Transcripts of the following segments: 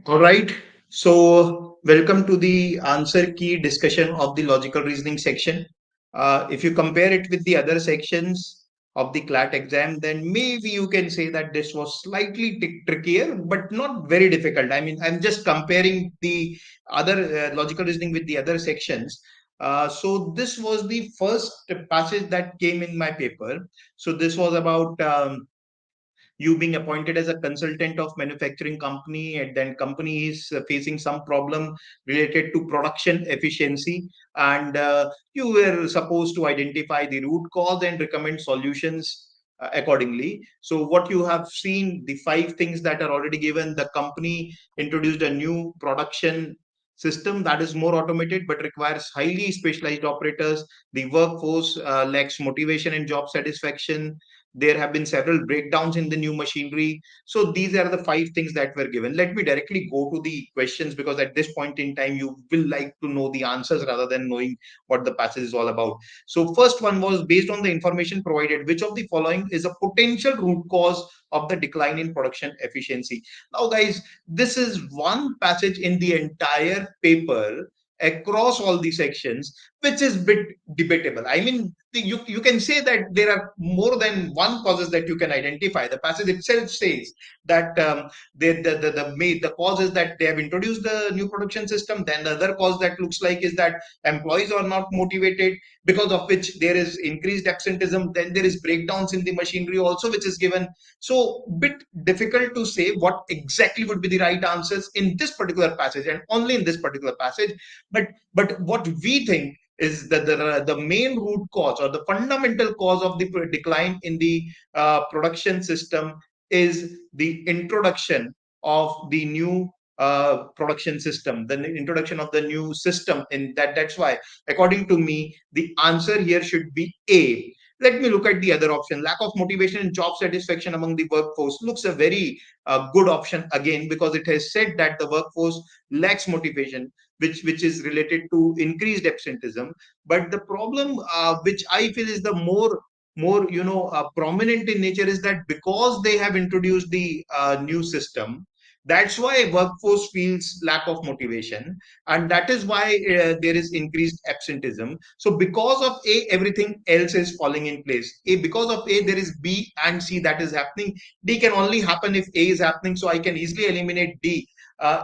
All right. So, welcome to the answer key discussion of the logical reasoning section. If you compare it with the other sections of the Clat exam, then maybe you can say that this was slightly trickier, but not very difficult. I mean, I'm just comparing the other logical reasoning with the other sections. So, this was the first passage that came in my paper. So, this was about you being appointed as a consultant of manufacturing company, and then company is facing some problem related to production efficiency, and you were supposed to identify the root cause and recommend solutions accordingly. So what you have seen, the five things that are already given: the company introduced a new production system that is more automated but requires highly specialized operators. The workforce lacks motivation and job satisfaction. There have been several breakdowns in the new machinery. So these are the five things that were given. Let me directly go to the questions, because at this point in time you will like to know the answers rather than knowing what the passage is all about. So first one was: based on the information provided, which of the following is a potential root cause of the decline in production efficiency? Now guys, this is one passage in the entire paper across all the sections which is bit debatable. I mean, you can say that there are more than one causes that you can identify. The passage itself says that the cause is that they have introduced the new production system. Then the other cause that looks like is that employees are not motivated, because of which there is increased absenteeism. Then there is breakdowns in the machinery also, which is given. So bit difficult to say what exactly would be the right answers in this particular passage, and only in this particular passage. But what we think is that the main root cause or the fundamental cause of the decline in the production system is the introduction of the new production system, the introduction of the new system. In that's why, according to me, the answer here should be A. Let me look at the other option. Lack of motivation and job satisfaction among the workforce looks a very good option again, because it has said that the workforce lacks motivation, which is related to increased absenteeism. But the problem, which I feel is the more prominent in nature, is that because they have introduced the new system, that's why workforce feels lack of motivation, and that is why there is increased absenteeism. So because of A, everything else is falling in place. A, because of A, there is B and C that is happening. D can only happen if A is happening, so I can easily eliminate D.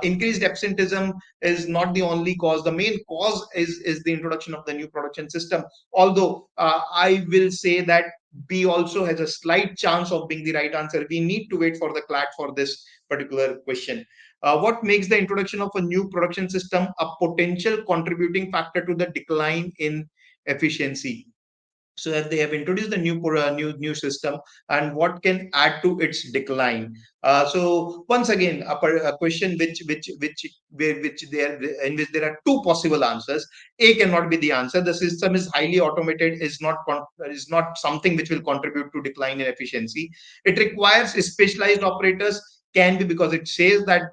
Increased absenteeism is not the only cause. The main cause is the introduction of the new production system. Although I will say that B also has a slight chance of being the right answer. We need to wait for the Clat for this particular question. What makes the introduction of a new production system a potential contributing factor to the decline in efficiency? So that they have introduced the new system, and what can add to its decline. So once again, a question which there, in which there are two possible answers. A cannot be the answer. The system is highly automated, is not something which will contribute to decline in efficiency. It requires specialized operators, can be, because it says that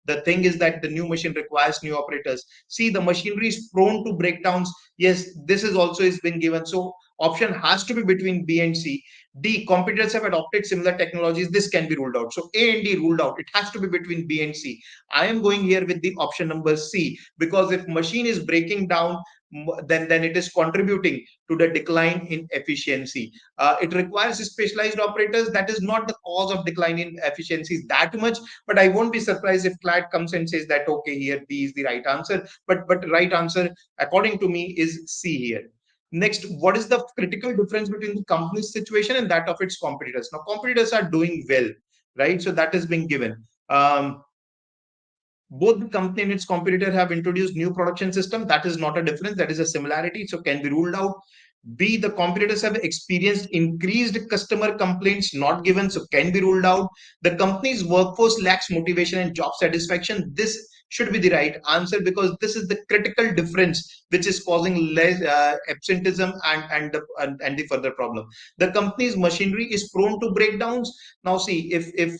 the thing is that the new machine requires new operators. See, the machinery is prone to breakdowns. Yes, this is also is been given. So option has to be between B and C. D, competitors have adopted similar technologies. This can be ruled out. So A and D ruled out. It has to be between B and C. I am going here with the option number C, because if machine is breaking down, then it is contributing to the decline in efficiency. It requires specialized operators. That is not the cause of decline in efficiency that much, but I won't be surprised if Clat comes and says that okay, here B is the right answer. But right answer, according to me, is C here. Next, what is the critical difference between the company's situation and that of its competitors? Now, competitors are doing well, right? So that is being given. Both the company and its competitor have introduced new production system. That is not a difference. That is a similarity. So can be ruled out. B, the competitors have experienced increased customer complaints, not given, so can be ruled out. The company's workforce lacks motivation and job satisfaction. This should be the right answer, because this is the critical difference which is causing less absenteeism and the further problem. The company's machinery is prone to breakdowns. Now see, if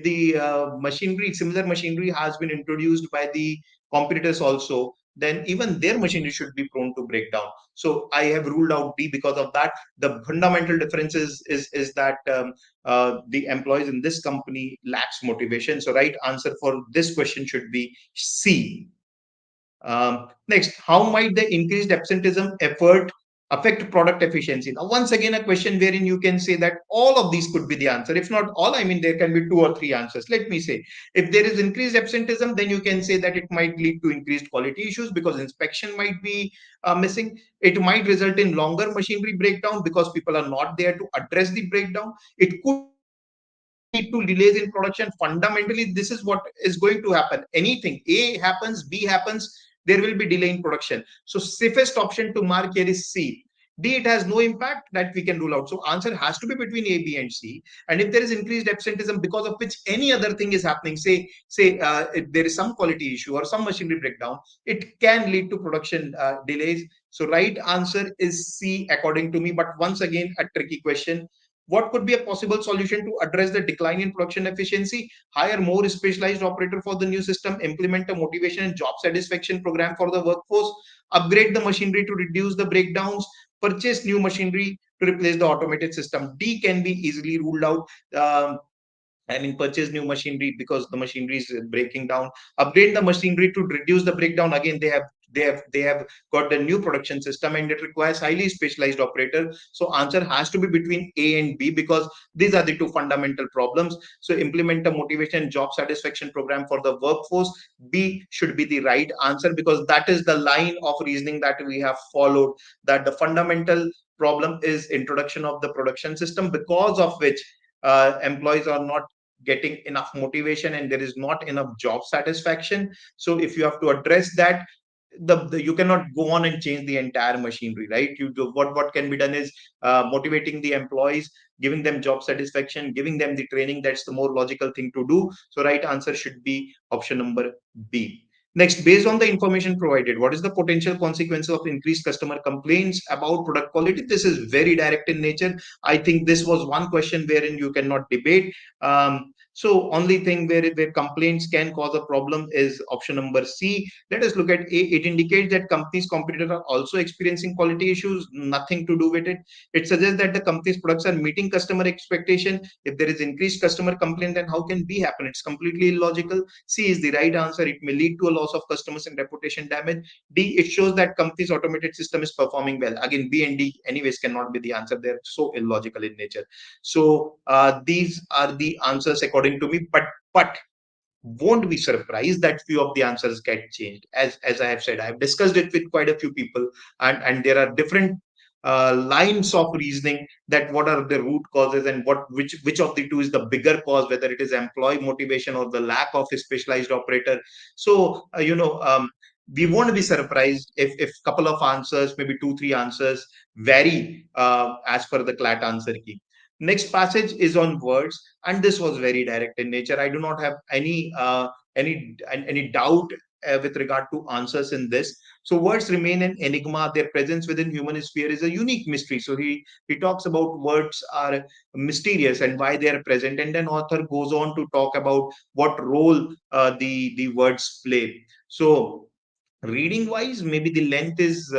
the machinery, similar machinery has been introduced by the competitors also, then even their machinery should be prone to breakdown. So I have ruled out D because of that. The fundamental difference is that the employees in this company lacks motivation. So right answer for this question should be C. Next, how might the increased absenteeism effort affect product efficiency? Now, once again, a question wherein you can say that all of these could be the answer. If not all, I mean, there can be two or three answers. Let me say, if there is increased absenteeism, then you can say that it might lead to increased quality issues because inspection might be missing. It might result in longer machinery breakdown because people are not there to address the breakdown. It could lead to delays in production. Fundamentally, this is what is going to happen. Anything A happens, B happens, there will be delay in production. So safest option to mark here is C. D, it has no impact, that we can rule out. So answer has to be between A, B, and C. And if there is increased absenteeism because of which any other thing is happening, say if there is some quality issue or some machinery breakdown, it can lead to production delays. So right answer is C according to me. But once again, a tricky question. What could be a possible solution to address the decline in production efficiency? Hire more specialized operator for the new system, implement a motivation and job satisfaction program for the workforce, upgrade the machinery to reduce the breakdowns, purchase new machinery to replace the automated system. D can be easily ruled out. I mean, purchase new machinery because the machinery is breaking down. Upgrade the machinery to reduce the breakdown. Again, they have got the new production system and it requires highly specialized operator. So answer has to be between A and B because these are the two fundamental problems. So implement a motivation job satisfaction program for the workforce. B should be the right answer because that is the line of reasoning that we have followed. That the fundamental problem is introduction of the production system because of which employees are not getting enough motivation and there is not enough job satisfaction. So if you have to address that, you cannot go on and change the entire machinery, right? You do what can be done is motivating the employees, giving them job satisfaction, giving them the training. That's the more logical thing to do. So right answer should be option number B. Next, based on the information provided, what is the potential consequence of increased customer complaints about product quality? This is very direct in nature. I think this was one question wherein you cannot debate. So only thing where complaints can cause a problem is option number C. Let us look at A. It indicates that companies' competitors are also experiencing quality issues. Nothing to do with it. It suggests that the company's products are meeting customer expectation. If there is increased customer complaint, then how can B happen? It's completely illogical. C is the right answer. It may lead to a loss of customers and reputation damage. D, it shows that company's automated system is performing well. Again, B and D anyways cannot be the answer. They're so illogical in nature. So these are the answers according to me. But won't be surprised that few of the answers get changed. As I have said, I have discussed it with quite a few people, and there are different lines of reasoning that what are the root causes and which of the two is the bigger cause, whether it is employee motivation or the lack of a specialized operator. So we won't be surprised if couple of answers, maybe two three answers vary as per the Clat answer key. Next passage is on words, and this was very direct in nature. I do not have any doubt with regard to answers in this. So words remain an enigma. Their presence within human sphere is a unique mystery. So he talks about words are mysterious and why they are present, and then author goes on to talk about what role the words play. So reading wise, maybe the length is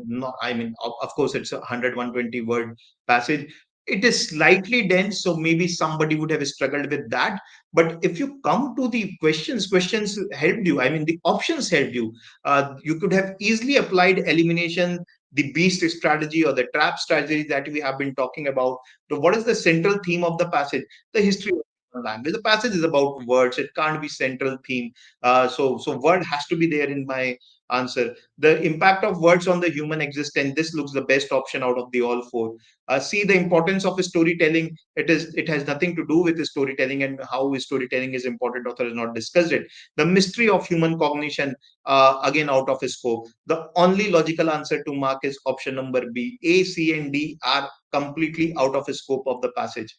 not, I mean, of course it's a 100 word passage. It is slightly dense, so maybe somebody would have struggled with that. But if you come to the questions helped you, I mean the options helped you. You could have easily applied elimination, the beast strategy or the trap strategy that we have been talking about. So what is the central theme of the passage? The history of language. The passage is about words. It can't be central theme. So word has to be there in my answer. The impact of words on the human existence. This looks the best option out of the all four. See the importance of storytelling. It has nothing to do with storytelling and how storytelling is important. Author has not discussed it. The mystery of human cognition, again out of scope. The only logical answer to mark is option number B. A, C, and D are completely out of scope of the passage.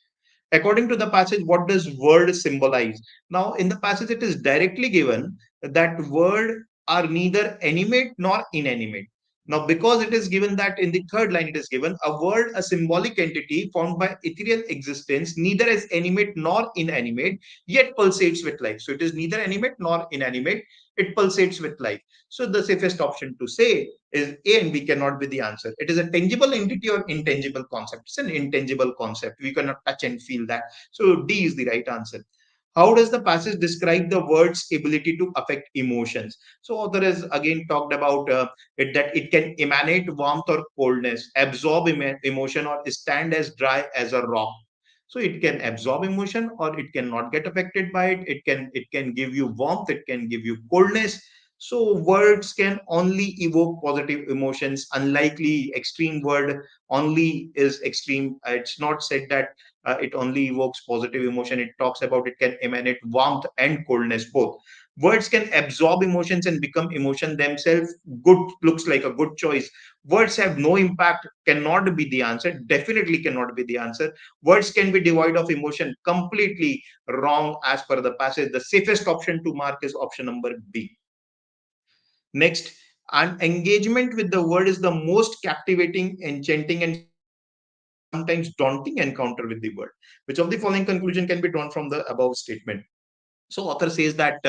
According to the passage, what does word symbolize? Now, in the passage, it is directly given that word are neither animate nor inanimate. Now, because it is given that in the third line, it is given a word, a symbolic entity formed by ethereal existence, neither as animate nor inanimate, yet pulsates with life. So it is neither animate nor inanimate, it pulsates with life. So the safest option to say is A and B cannot be the answer. It is a tangible entity or intangible concept. It's an intangible concept. We cannot touch and feel that. So D is the right answer. How does the passage describe the word's ability to affect emotions? So author has again talked about that it can emanate warmth or coldness, absorb emotion, or stand as dry as a rock. So it can absorb emotion or it cannot get affected by it. It can give you warmth, it can give you coldness. So words can only evoke positive emotions. Unlikely extreme word only is extreme. It's not said that it only evokes positive emotion. It talks about it can emanate warmth and coldness both. Words can absorb emotions and become emotion themselves. Good looks like a good choice. Words have no impact, cannot be the answer. Definitely cannot be the answer. Words can be devoid of emotion. Completely wrong as per the passage. The safest option to mark is option number B. Next, an engagement with the word is the most captivating, enchanting, and sometimes daunting encounter with the word. Which of the following conclusion can be drawn from the above statement? So author says that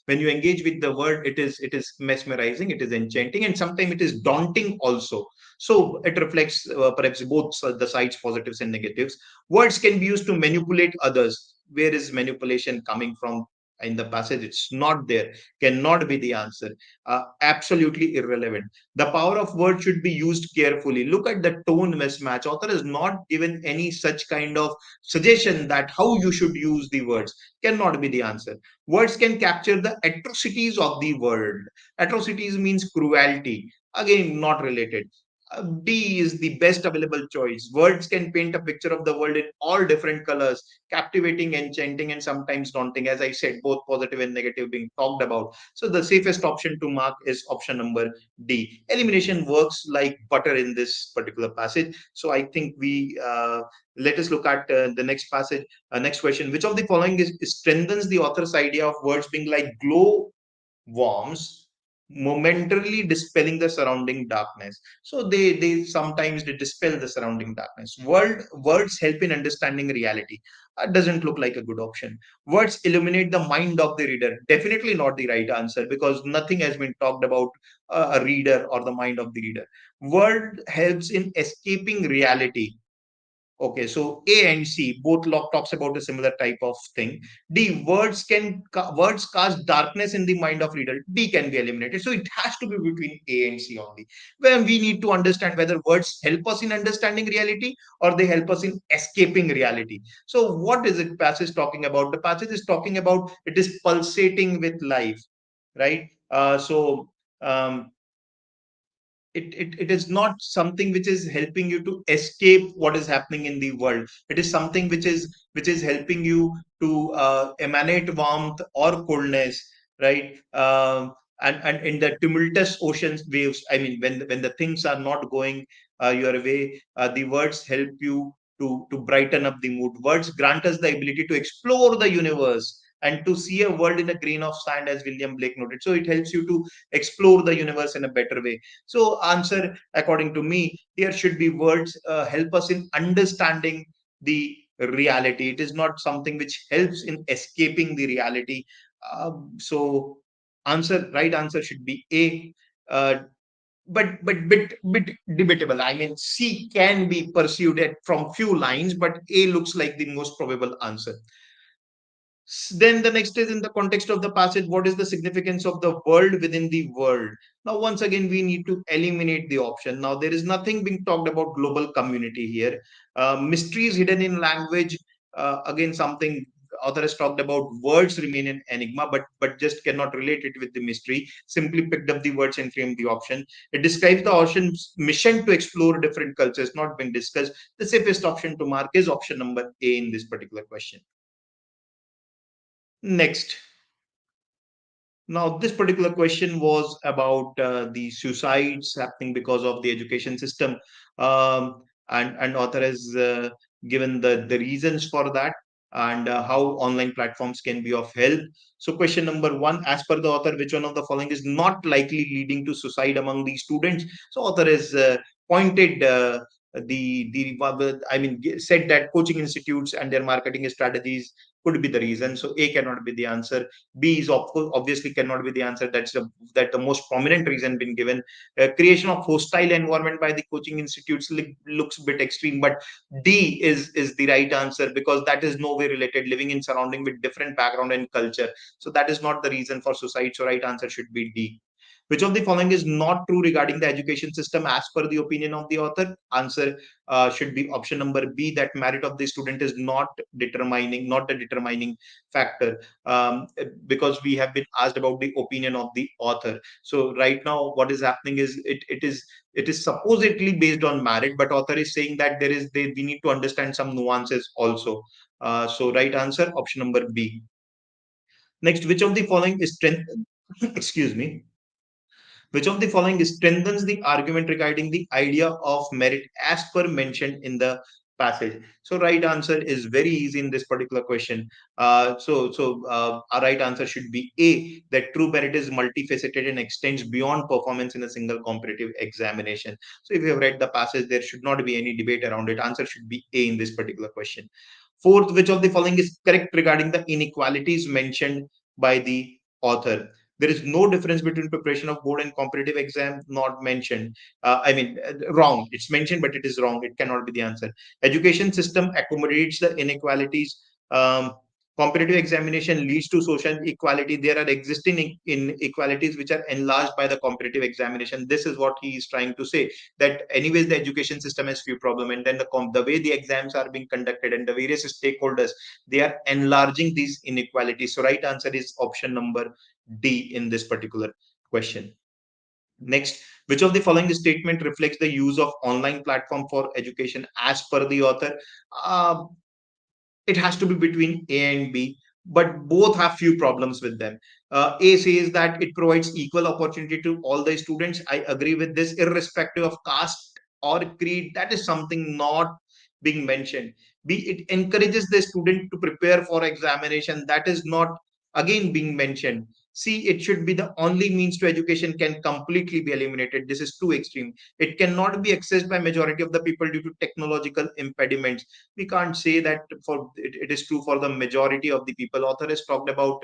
when you engage with the word, it is mesmerizing, it is enchanting, and sometimes it is daunting also. So it reflects perhaps both the sides, positives and negatives. Words can be used to manipulate others. Where is manipulation coming from in the passage? It's not there, cannot be the answer. Absolutely irrelevant. The power of words should be used carefully. Look at the tone mismatch. Author has not given any such kind of suggestion that how you should use the words. Cannot be the answer. Words can capture the atrocities of the world. Atrocities means cruelty. Again, not related. D is the best available choice. Words can paint a picture of the world in all different colors, captivating, enchanting, and sometimes daunting. As I said, both positive and negative being talked about. So the safest option to mark is option number D. Elimination works like butter in this particular passage. So I think we let us look at the next passage. Next question: which of the following strengthens the author's idea of words being like glow worms, momentarily dispelling the surrounding darkness? So they sometimes they dispel the surrounding darkness. Words help in understanding reality. Doesn't look like a good option. Words illuminate the mind of the reader. Definitely not the right answer, because nothing has been talked about a reader or the mind of the reader. Word helps in escaping reality. Okay, so A and C both lock talks about a similar type of thing. D, words cast darkness in the mind of reader. D can be eliminated. So it has to be between A and C only. When we need to understand whether words help us in understanding reality or they help us in escaping reality. So what is it passage talking about? The passage is talking about it is pulsating with life, right? It is not something which is helping you to escape what is happening in the world. It is something which is helping you to emanate warmth or coldness, right? And in the tumultuous oceans waves, I mean, when the things are not going your way, the words help you to brighten up the mood. Words grant us the ability to explore the universe and to see a world in a grain of sand, as William Blake noted. So it helps you to explore the universe in a better way. So answer, according to me, here should be words help us in understanding the reality. It is not something which helps in escaping the reality. So right answer should be A. But bit debatable. I mean, C can be pursued from few lines, but A looks like the most probable answer. Then the next is in the context of the passage, what is the significance of the world within the world? Now, once again, we need to eliminate the option. Now, there is nothing being talked about global community here. Mysteries hidden in language, again, something author has talked about. Words remain an enigma, but just cannot relate it with the mystery. Simply picked up the words and framed the option. It describes the ocean's mission to explore different cultures, not been discussed. The safest option to mark is option number A in this particular question. Next, now this particular question was about the suicides happening because of the education system, and author has given the reasons for that. and how online platforms can be of help. So question number one, as per the author, which one of the following is not likely leading to suicide among these students? So author has pointed the I mean said that coaching institutes and their marketing strategies could be the reason. So A cannot be the answer. B is obviously cannot be the answer. That the most prominent reason been given. Creation of hostile environment by the coaching institutes looks a bit extreme, but D is the right answer, because that is no way related. Living in surrounding with different background and culture, so that is not the reason for suicide. So right answer should be D. Which of the following is not true regarding the education system as per the opinion of the author? Answer should be option number B, that merit of the student is not the determining factor, because we have been asked about the opinion of the author. So right now what is happening is it is supposedly based on merit, but author is saying that we need to understand some nuances also. So right answer option number B. Next, which of the following is strength? Excuse me. Which of the following strengthens the argument regarding the idea of merit as per mentioned in the passage? So right answer is very easy in this particular question. Our right answer should be A, that true merit is multifaceted and extends beyond performance in a single competitive examination. So if you have read the passage, there should not be any debate around it. Answer should be A in this particular question. Fourth, which of the following is correct regarding the inequalities mentioned by the author? There is no difference between preparation of board and competitive exam, not mentioned. Wrong. It's mentioned, but it is wrong. It cannot be the answer. Education system accommodates the inequalities. Um, Competitive examination leads to social equality. There are existing inequalities which are enlarged by the competitive examination. This is what he is trying to say, that anyways the education system has few problem, and then the way the exams are being conducted and the various stakeholders, they are enlarging these inequalities. So right answer is option number D in this particular question. Next, which of the following statement reflects the use of online platform for education as per the author? Uh, it has to be between A and B, but both have few problems with them. A says that it provides equal opportunity to all the students. I agree with this, irrespective of caste or creed. That is something not being mentioned. B, it encourages the student to prepare for examination. That is not again being mentioned. C, it should be the only means to education can completely be eliminated. This is too extreme. It cannot be accessed by majority of the people due to technological impediments. We can't say that it is true for the majority of the people. Author has talked about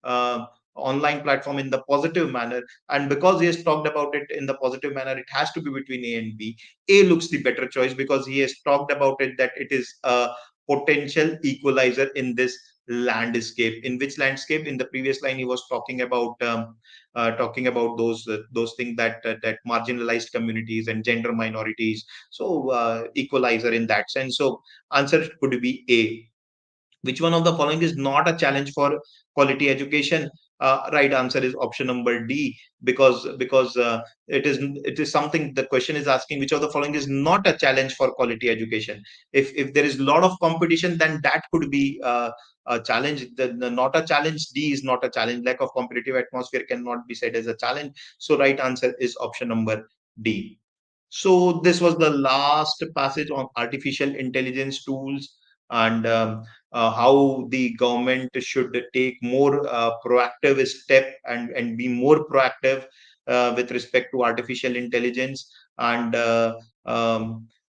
uh, online platform in the positive manner, and because he has talked about it in the positive manner, it has to be between A and B. A looks the better choice because he has talked about it that it is a potential equalizer in this landscape. In which landscape? In the previous line he was talking about those things that marginalized communities and gender minorities. So equalizer in that sense. So answer could be A. Which one of the following is not a challenge for quality education? Right answer is option number D, because it is something the question is asking, which of the following is not a challenge for quality education? If there is a lot of competition, then that could be a challenge. Not a challenge. D is not a challenge. Lack of competitive atmosphere cannot be said as a challenge. So right answer is option number D. So this was the last passage on artificial intelligence tools, and how the government should take more proactive step and be more proactive with respect to artificial intelligence. And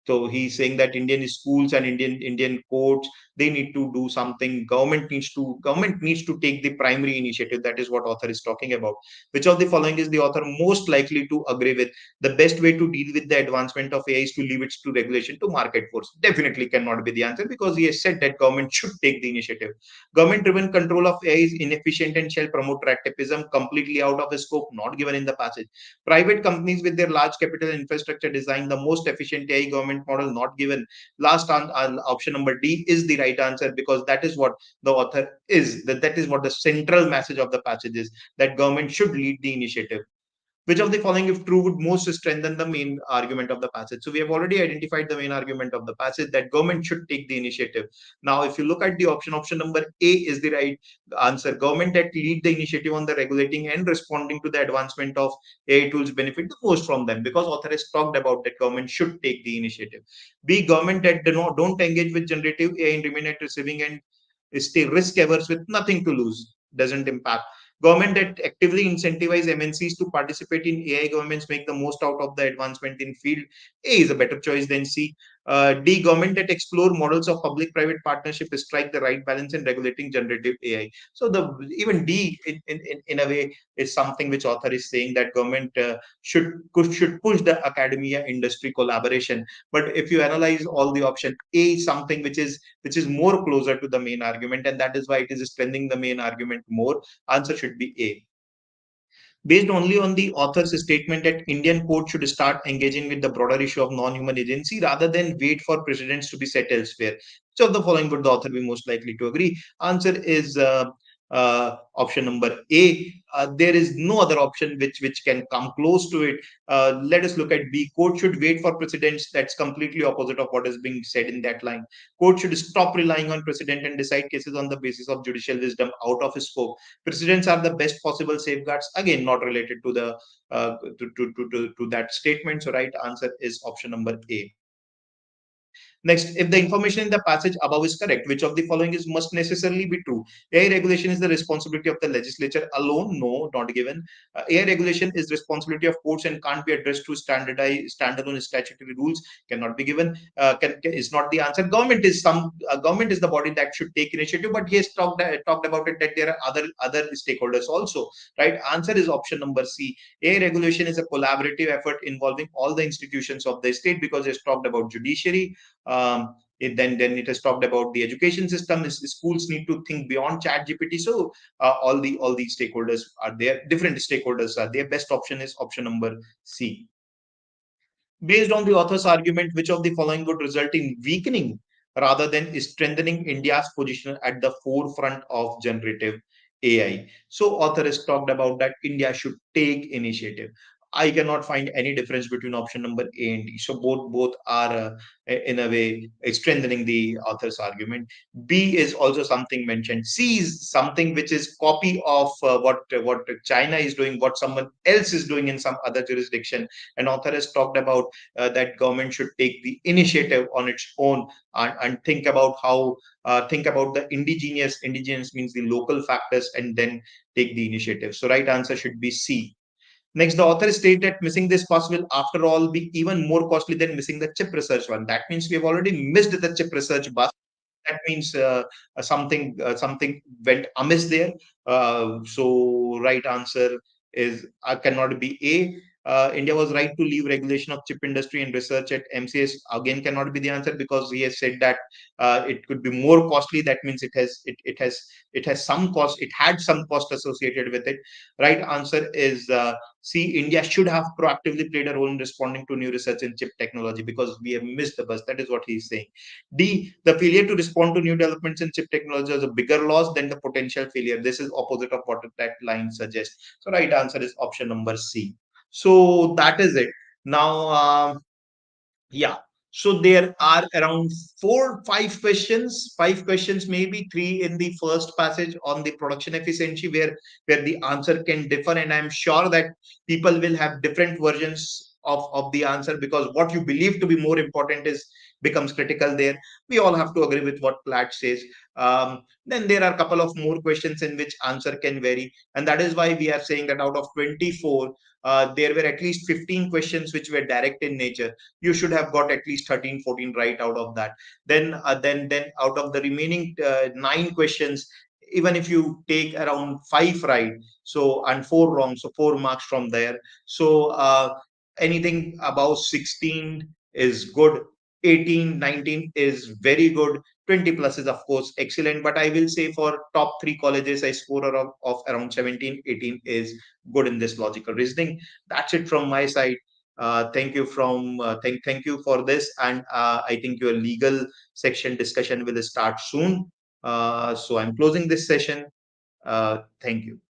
so he's saying that Indian schools and Indian courts, they need to do something. Government needs to take the primary initiative. That is what author is talking about. Which of the following is the author most likely to agree with? The best way to deal with the advancement of AI is to leave it to regulation to market force. Definitely cannot be the answer, because he has said that government should take the initiative. Government driven control of AI is inefficient and shall promote activism. Completely out of the scope, not given in the passage. Private companies with their large capital infrastructure design the most efficient AI government model, not given. Last option number D is the right answer, because that is what the author is. That is what the central message of the passage is, that government should lead the initiative. Which of the following, if true, would most strengthen the main argument of the passage? So we have already identified the main argument of the passage, that government should take the initiative. Now, if you look at the option number A is the right answer. Government that lead the initiative on the regulating and responding to the advancement of AI tools benefit the most from them, because author has talked about that government should take the initiative. B, government that don't engage with generative AI and remain at receiving end stay risk averse with nothing to lose, doesn't impact. Government that actively incentivize MNCs to participate in AI, governments make the most out of the advancement in field. A is a better choice than C. D, government that explore models of public-private partnership strike the right balance in regulating generative AI. So the even D in a way is something which author is saying that government should push the academia industry collaboration. But if you analyze all the option, A is something which is more closer to the main argument, and that is why it is strengthening the main argument more. Answer should be A. Based only on the author's statement that Indian court should start engaging with the broader issue of non-human agency rather than wait for precedents to be set elsewhere. Which of the following would the author be most likely to agree? Answer is option number A. There is no other option which can come close to it. Let us look at B. Court should wait for precedents. That's completely opposite of what is being said in that line. Court should stop relying on precedent and decide cases on the basis of judicial wisdom out of scope. Precedents are the best possible safeguards. Again, not related to the to that statement. So right answer is option number A. Next, if the information in the passage above is correct, which of the following is must necessarily be true? AI regulation is the responsibility of the legislature alone. No, not given. AI regulation is responsibility of courts and can't be addressed through standardized standalone statutory rules. Cannot be given. Is not the answer. Government is the body that should take initiative, but he has talked about it that there are other stakeholders also. Right. Answer is option number C. AI regulation is a collaborative effort involving all the institutions of the state because it's talked about judiciary. Then it has talked about the education system. Schools need to think beyond chat gpt. So all the stakeholders are there, different stakeholders are there. Best option is option number C. Based on the author's argument, which of the following would result in weakening rather than strengthening India's position at the forefront of generative AI? So, author has talked about that India should take initiative. I cannot find any difference between option number A and D. So both are in a way strengthening the author's argument. B is also something mentioned. C is something which is copy of what China is doing, what someone else is doing in some other jurisdiction. And author has talked about that government should take the initiative on its own and think about the indigenous means the local factors and then take the initiative. So right answer should be C. Next, the author stated that missing this pass will, after all, be even more costly than missing the chip research one. That means we have already missed the chip research bus. That means something went amiss there. So right answer is cannot be A. India was right to leave regulation of chip industry and research at MCS. Again, cannot be the answer because he has said that it could be more costly. That means it has some cost. It had some cost associated with it. Right answer is C. India should have proactively played a role in responding to new research in chip technology because we have missed the bus. That is what he's saying. D. The failure to respond to new developments in chip technology is a bigger loss than the potential failure. This is opposite of what that line suggests. So right answer is option number C. So that is it. Now, yeah. So there are around five questions, maybe three in the first passage on the production efficiency, where the answer can differ, and I'm sure that people will have different versions of the answer because what you believe to be more important is becomes critical there. We all have to agree with what Clat says. Then there are a couple of more questions in which answer can vary, and that is why we are saying that out of 24, there were at least 15 questions which were direct in nature. You should have got at least 13, 14 right out of that. Then out of the remaining 9 questions, even if you take around 5 right, so and 4 wrong, so 4 marks from there. So anything above 16 is good. 18, 19 is very good. 20 plus is of course excellent, but I will say for top 3 colleges a score of around 17, 18 is good in this logical reasoning. That's it from my side. Thank you for this, and I think your legal section discussion will start soon. So I'm closing this session. Thank you.